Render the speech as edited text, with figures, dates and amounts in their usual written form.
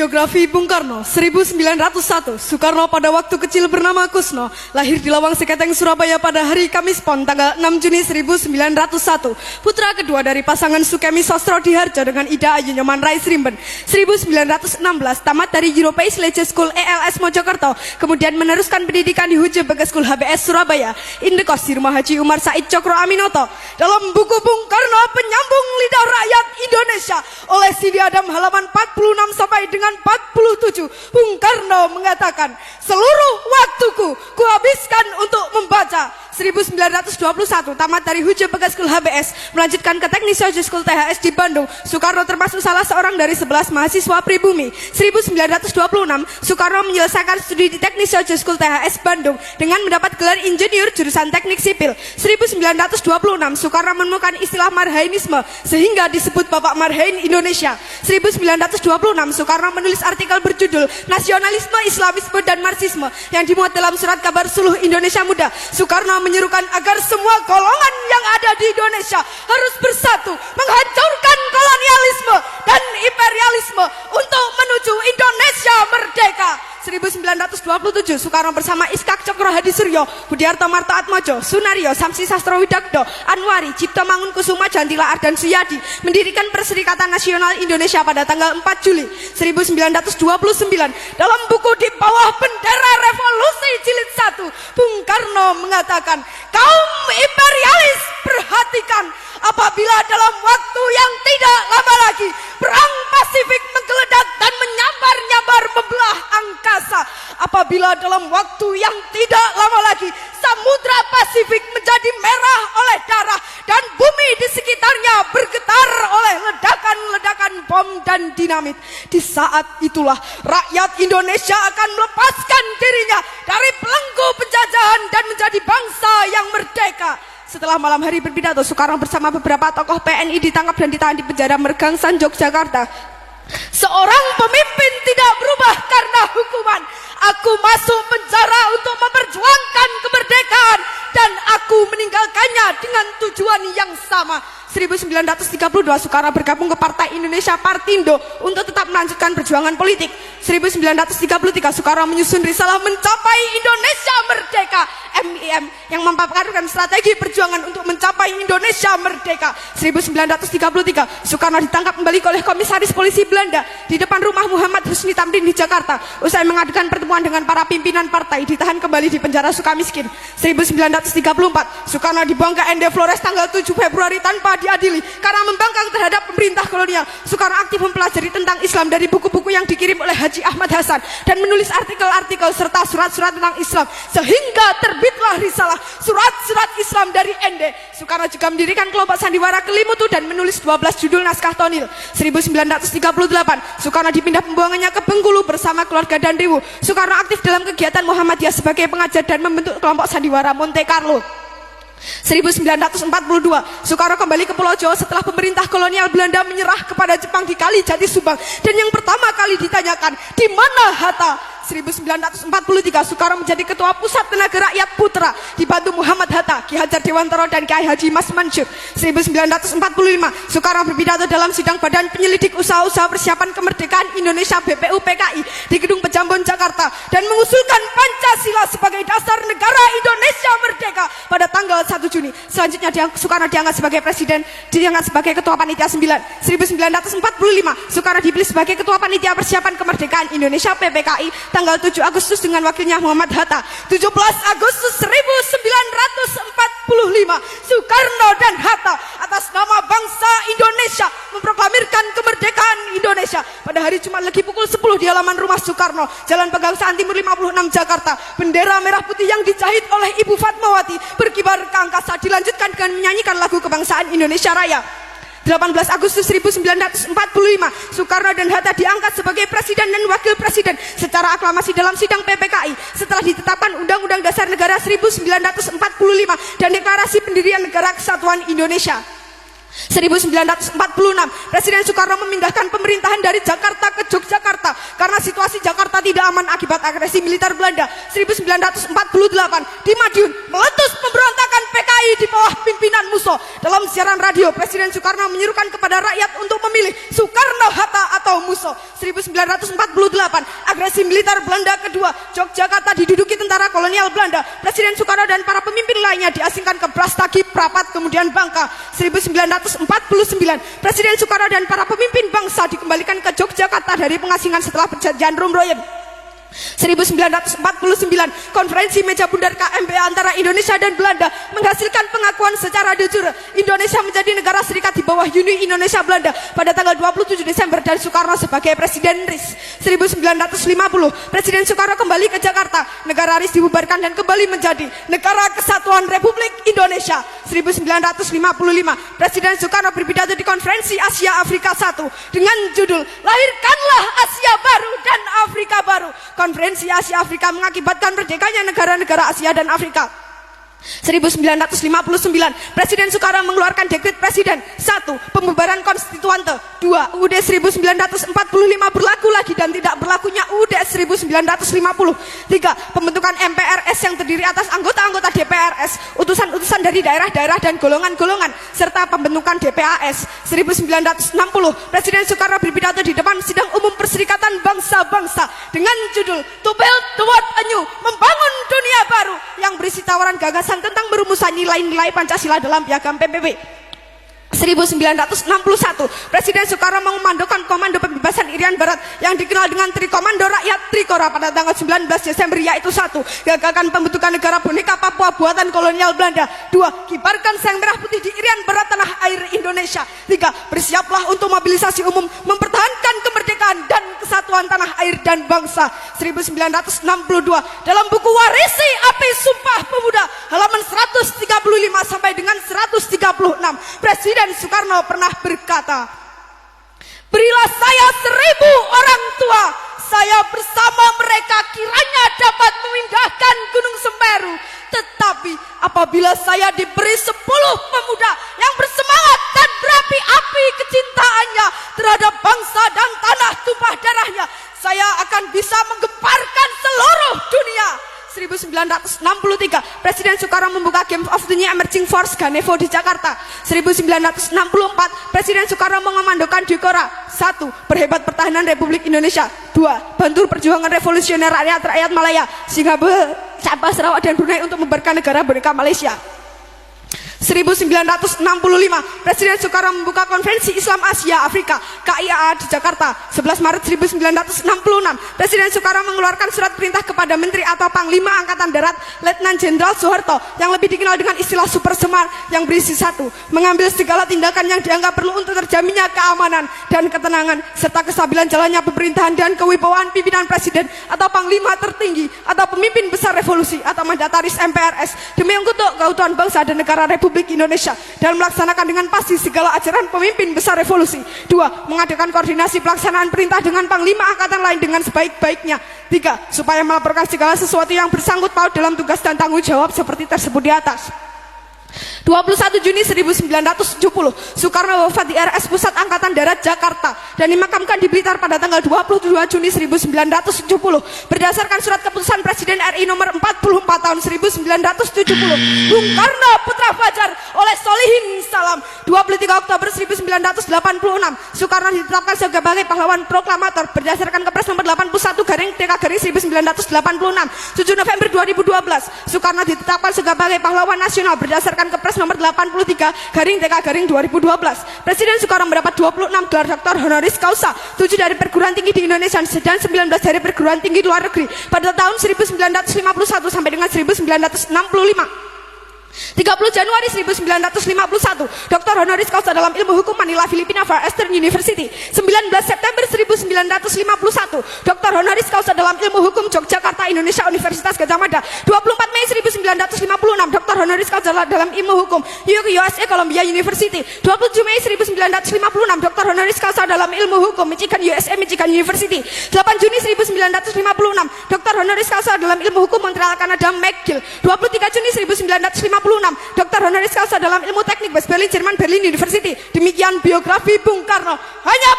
Biografi Bung Karno, 1901. Soekarno pada waktu kecil bernama Kusno, lahir di Lawang Seketeng, Surabaya pada hari Kamis Pon tanggal 6 Juni 1901. Putra kedua dari pasangan Sukemi Sostro Diharjo dengan Ida Ayu Nyoman Rais Rimben. 1916 tamat dari European Leisure School ELS Mojokerto, kemudian meneruskan pendidikan di Huje Bagas School HBS Surabaya. Indekos di rumah Haji Umar Said Cokro Aminoto. Dalam buku Bung Karno Penyambung Lidah Rakyat Indonesia oleh Sidi Adam halaman 46 sampai dengan 47, Bung Karno mengatakan, seluruh waktuku kuhabiskan untuk membaca. 1921 tamat dari Huje Bagas School HBS, melanjutkan ke Teknik Social School THS di Bandung. Soekarno termasuk salah seorang dari 11 mahasiswa pribumi. 1926 Soekarno menyelesaikan studi di Teknik Social School THS Bandung dengan mendapat gelar insinyur jurusan Teknik Sipil. 1926 Soekarno menemukan istilah Marhainisme sehingga disebut Bapak Marhain Indonesia. 1926 Soekarno menulis artikel berjudul Nasionalisme, Islamisme, dan Marxisme yang dimuat dalam surat kabar Suluh Indonesia Muda. Soekarno menyerukan agar semua golongan yang ada di Indonesia harus bersatu menghancurkan kolonialisme dan imperialisme untuk menuju Indonesia merdeka. 1927 Soekarno bersama Iskak Cokro Hadi Suryo, Budiarto Marto Atmojo, Sunario, Samsi Sastro Widakdo, Anwari, Cipto Mangunkusuma, Jantila Ardan Suyadi mendirikan Perserikatan Nasional Indonesia pada tanggal 4 Juli 1929. Dalam buku Di Bawah Bendera Revolusi Jilid 1, Bung Karno mengatakan, kaum imperialis perhatikan, apabila dalam waktu yang tidak lama lagi perang Pasifik menggeledak dan menyambar-nyambar membelah angkasa, apabila dalam waktu yang tidak lama lagi Samudra Pasifik menjadi merah oleh darah dan bumi di sekitarnya bergetar oleh ledakan-ledakan bom dan dinamit, di saat itulah rakyat Indonesia akan melepaskan dirinya dari belenggu penjajahan dan menjadi bangsa yang merdeka. Setelah malam hari berpidato, Soekarno bersama beberapa tokoh PNI ditangkap dan ditahan di penjara Mergangsan, Yogyakarta. Seorang pemimpin tidak berubah karena hukuman. Aku masuk penjara untuk memperjuangkan kemerdekaan dan aku meninggalkannya dengan tujuan yang sama. 1932 Soekarno bergabung ke Partai Indonesia Partindo untuk tetap melanjutkan perjuangan politik. 1933 Soekarno menyusun risalah Mencapai Indonesia Merdeka MIM yang memaparkan strategi perjuangan untuk mencapai Indonesia Merdeka. 1933 Soekarno ditangkap kembali oleh Komisaris Polisi Belanda di depan rumah Muhammad Husni Tamrin di Jakarta. Usai mengadakan pertemuan dengan para pimpinan partai, ditahan kembali di penjara Sukamiskin. 1934 Soekarno dibuang ke ND Flores tanggal 7 Februari tanpa diadili karena membangkang terhadap pemerintah kolonial. Soekarno aktif mempelajari tentang Islam dari buku-buku yang dikirim oleh Haji Ahmad Hasan dan menulis artikel-artikel serta surat-surat tentang Islam sehingga terbitlah risalah Surat-Surat Islam dari ND. Soekarno juga mendirikan kelompok sandiwara Kelimutu dan menulis 12 judul naskah tonil. 1938 Soekarno dipindah pembuangannya ke Bengkulu bersama keluarga dan Riwu. Soekarno aktif dalam kegiatan Muhammadiyah sebagai pengajar dan membentuk kelompok sandiwara Monte Carlo. 1942 Soekarno kembali ke Pulau Jawa setelah pemerintah kolonial Belanda menyerah kepada Jepang di Kali Jati Subang, dan yang pertama kali ditanyakan, di mana Hatta? 1943 Soekarno menjadi ketua Pusat Tenaga Rakyat Putra dibantu Muhammad Hatta, Ki Hajar Dewantara, dan Kiai Haji Mas Mansur. 1945 Soekarno berpidato dalam sidang Badan Penyelidik Usaha-Usaha Persiapan Kemerdekaan Indonesia BPU PKI di Gedung Pejambon Jakarta dan mengusulkan Pancasila sebagai dasar negara Indonesia merdeka pada tanggal 1 Juni. Selanjutnya Soekarno diangkat sebagai presiden, diangkat sebagai ketua panitia 9. 1945 Soekarno dipilih sebagai ketua panitia persiapan kemerdekaan Indonesia PPKI tanggal 7 Agustus dengan wakilnya Muhammad Hatta. 17 Agustus 1945 Soekarno dan Hatta atas nama bangsa Indonesia memproklamirkan kemerdekaan Indonesia. Pada hari Jumat Legi pukul 10 di halaman rumah Soekarno, Jalan Pegangsaan Timur 56 Jakarta, bendera merah putih yang dijahit oleh Ibu Fatmawati berkibar ke angkasa, dilanjutkan dengan menyanyikan lagu kebangsaan Indonesia Raya. 18 Agustus 1945 Soekarno dan Hatta diangkat sebagai presiden dan wakil presiden secara aklamasi dalam sidang PPKI setelah ditetapkan Undang-Undang Dasar Negara 1945 dan Deklarasi Pendirian Negara Kesatuan Indonesia. 1946 Presiden Soekarno memindahkan pemerintahan dari Jakarta ke Yogyakarta karena situasi Jakarta tidak aman akibat agresi militer Belanda. 1948 di Madiun meletus pemberontakan PKI di bawah pimpinan Musso. Dalam siaran radio, Presiden Soekarno menyerukan kepada rakyat untuk memilih Soekarno-Hatta atau Musso. 1948, agresi militer Belanda kedua, Yogyakarta diduduki tentara kolonial Belanda. Presiden Soekarno dan para pemimpin lainnya diasingkan ke Brastagi, Prapat, kemudian Bangka. 1949, Presiden Soekarno dan para pemimpin bangsa dikembalikan ke Yogyakarta dari pengasingan setelah perjanjian Rumroyen. 1949, konferensi meja bundar KMP antara Indonesia dan Belanda menghasilkan pengakuan secara de jure Indonesia menjadi negara serikat di bawah Uni Indonesia Belanda pada tanggal 27 Desember dan Soekarno sebagai Presiden RIS. 1950, Presiden Soekarno kembali ke Jakarta, negara RIS dibubarkan dan kembali menjadi Negara Kesatuan Republik Indonesia. 1955, Presiden Soekarno berpidato di konferensi Asia Afrika I dengan judul Lahirkanlah Asia Baru dan Afrika Baru. Konferensi Asia Afrika mengakibatkan merdekanya negara-negara Asia dan Afrika. 1959, Presiden Soekarno mengeluarkan dekret Presiden 1. Pembubaran konstituante 2. UUD 1945 berlaku lagi dan tidak berlakunya UUD 1950 3. Pembentukan MPRS yang terdiri atas anggota-anggota DPRS, utusan-utusan dari daerah-daerah dan golongan-golongan, serta pembentukan DPAS. 1960, Presiden Soekarno berpidato di depan Sidang Umum Perserikatan Bangsa-Bangsa dengan judul To Build the World Anew, membangun dunia baru, yang berisi tawaran gagasan tentang merumusan nilai-nilai Pancasila dalam piagam PBB. 1961, Presiden Soekarno mengomandokan Komando Pembebasan Irian Barat yang dikenal dengan Trikomando Rakyat Trikora pada tanggal 19 Desember, yaitu 1. Gagakan pembentukan negara boneka Papua buatan kolonial Belanda. 2. Kibarkan sang merah putih di Irian Barat tanah air Indonesia. 3. Bersiaplah untuk mobilisasi umum mempertahankan kemerdekaan dan kesatuan tanah air dan bangsa. 1962, dalam buku Warisi Api Sumpah Pemuda halaman 135 sampai dengan 136, Presiden Soekarno pernah berkata, berilah saya 1000 orang tua, saya bersama mereka kiranya dapat memindahkan Gunung Semeru. Tetapi apabila saya diberi 10 pemuda yang bersemangat dan berapi-api kecintaannya terhadap bangsa dan tanah tumpah darahnya, saya akan bisa menggemparkan seluruh dunia. 1963, Presiden Soekarno membuka Game of the New Emerging Force Ganevo di Jakarta. 1964, Presiden Soekarno mengomandokan Dikora. 1. Perhebat pertahanan Republik Indonesia. 2. Bantu perjuangan revolusioner rakyat Malaya, Singapura, Sabah, Sarawak, dan Brunei untuk membubarkan negara boneka Malaysia. 1965, Presiden Soekarno membuka Konferensi Islam Asia Afrika KIAA di Jakarta. 11 Maret 1966, Presiden Soekarno mengeluarkan surat perintah kepada Menteri atau Panglima Angkatan Darat Letnan Jenderal Soeharto yang lebih dikenal dengan istilah Super Semar, yang berisi 1. Mengambil segala tindakan yang dianggap perlu untuk terjaminnya keamanan dan ketenangan serta kestabilan jalannya pemerintahan dan kewibawaan pimpinan Presiden atau Panglima tertinggi atau pemimpin besar revolusi atau mandataris MPRS demi untuk keutuhan bangsa dan negara Republik Indonesia dan melaksanakan dengan pasti segala ajaran pemimpin besar revolusi. 2. Mengadakan koordinasi pelaksanaan perintah dengan Panglima Angkatan lain dengan sebaik-baiknya. 3. Supaya melaporkan segala sesuatu yang bersangkut paut dalam tugas dan tanggung jawab seperti tersebut di atas. 21 Juni 1970, Soekarno wafat di RS Pusat Angkatan Darat Jakarta dan dimakamkan di Blitar pada tanggal 22 Juni 1970 berdasarkan surat keputusan Presiden RI nomor 44 tahun 1970. Bung Karno Putra Fajar oleh Solihin Salam. 23 Oktober 1986, Soekarno ditetapkan sebagai pahlawan proklamator berdasarkan Kepres nomor 81/TK/1986. 7 November 2012, Soekarno ditetapkan sebagai pahlawan nasional berdasarkan Kepres nomor 83/TK/2012. Presiden Soekarno mendapat 26 gelar doktor honoris causa, 7 dari perguruan tinggi di Indonesia dan 19 dari perguruan tinggi luar negeri pada tahun 1951 sampai dengan 1965. 30 Januari 1951, Dr. honoris causa dalam ilmu hukum Manila, Filipina, Far Eastern University. 19 September 1951, Dr. honoris causa dalam ilmu hukum Yogyakarta, Indonesia, Universitas Gadjah Mada. 24 Mei 1956, Dr. honoris causa dalam ilmu hukum USA, Columbia University. 27 Mei 1956, Dr. honoris causa dalam ilmu hukum Michigan, USA, Michigan University. 8 Juni 1956, Dr. honoris causa dalam ilmu hukum Montreal, Kanada, McGill. 23 Juni 1956, Dr. honoris causa dalam ilmu teknik West Berlin, Jerman, Berlin University. Demikian biografi Bung Karno. Hanya